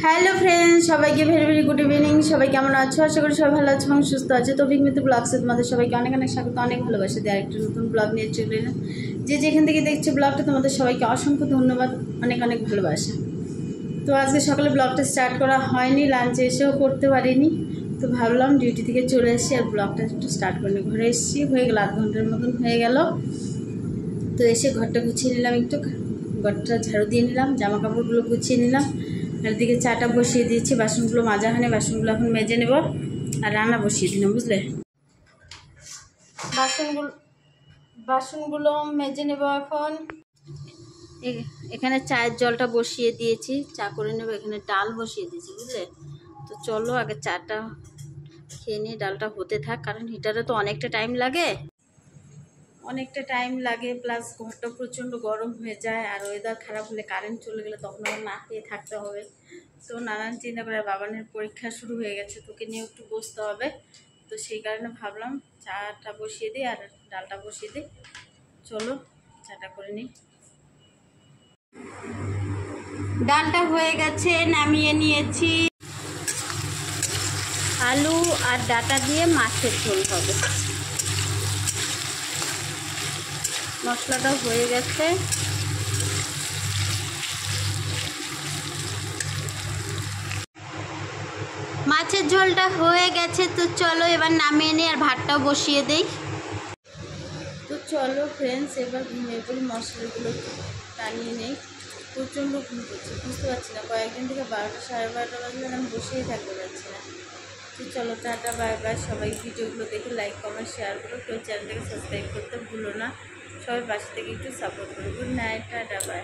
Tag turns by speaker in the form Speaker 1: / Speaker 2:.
Speaker 1: Hello friends, সবাইকে very very good evening. সবাই কেমন আছো? আশা করি সবাই ভালো আছো এবং সুস্থ আছে। তো বিঘ্নিত ব্লগসে তোমাদের সবাইকে অনেক অনেক স্বাগত, অনেক ভালোবাসা দিয়ে আরেকটা নতুন ব্লগ নিয়ে চলে এলাম। যে যেখান থেকে দেখছো ব্লগটা, তোমাদের সবাইকে অসংখ্য ধন্যবাদ, অনেক অনেক ভালোবাসা। তো আজকে সকালে ব্লগটা স্টার্ট করা হয়নি, লাঞ্চে এসেও করতে পারিনি। তো ভাবলাম ডিউটি থেকে চলে এসেছি আর ব্লগটা একটু স্টার্ট করিনি। ঘরে এসেছি, হয়ে গেল 8 ঘন্টার মতন হয়ে গেল। তো এসে ঘরটা গুছিয়ে নিলাম, একটু ঘরটা ঝাড়ু দিয়ে নিলাম, জামা কাপড়গুলো গুছিয়ে নিলাম। আর দিকে চাটা বসিয়ে দিয়েছি, বাসনগুলো মাজা হয়নি, বাসনগুলো এখন মেজে নেব আর রান্না বসিয়ে দিলাম, বুঝলে। বাসনগুলো মেজে নেব এখন। এখানে চায়ের জলটা বসিয়ে দিয়েছি, চা করে নেব। এখানে ডাল বসিয়ে দিয়েছি, বুঝলে। তো চলো আগে চাটা খেয়ে নিয়ে ডালটা হতে থাক, কারণ হিটারে তো অনেকটা টাইম লাগে, প্লাস ঘরটা প্রচণ্ড গরম হয়ে যায়। আর ওয়েদার খারাপ হলে কারেন্ট চলে গেলে তখন আবার না খেয়ে থাকতে হবে। তো নানান চিন্তা করে, বাবানের পরীক্ষা শুরু হয়ে গেছে, তোকে নিয়ে একটু বসতে হবে। তো সেই কারণে ভাবলাম চাটা বসিয়ে দিই আর ডালটা বসিয়ে দিই। চলো চাটা করে নিই। ডালটা হয়ে গেছে, নামিয়ে নিয়েছি। আলু আর ডাটা দিয়ে মাছের ঝোল হবে। মশলাটা হয়ে গেছে। মাছের ঝোলটা হয়ে গেছে, তো চলো এবার নামিয়ে নিই আর ভাতটাও বসিয়ে দেই। তো চলো ফ্রেন্ডস, এবার ঘুমিয়ে পড়ি, মশলাগুলো টানিয়ে নেই। প্রচণ্ড ঘুম করছে, বুঝতে পারছি না, কয়েকদিন থেকে 12টা সাড়ে 12টা বাজলে আমি বসেই থাকতে পারছি না। তো চলো টাটা বাই বাই। সবাই ভিডিওগুলো দেখে লাইক কমেন্ট শেয়ার করো, কেউ চ্যানেলটাকে সাবস্ক্রাইব করতে ভুলো না। সবাই পাশে থেকে একটু সাপোর্ট করো। Good night, tata bye.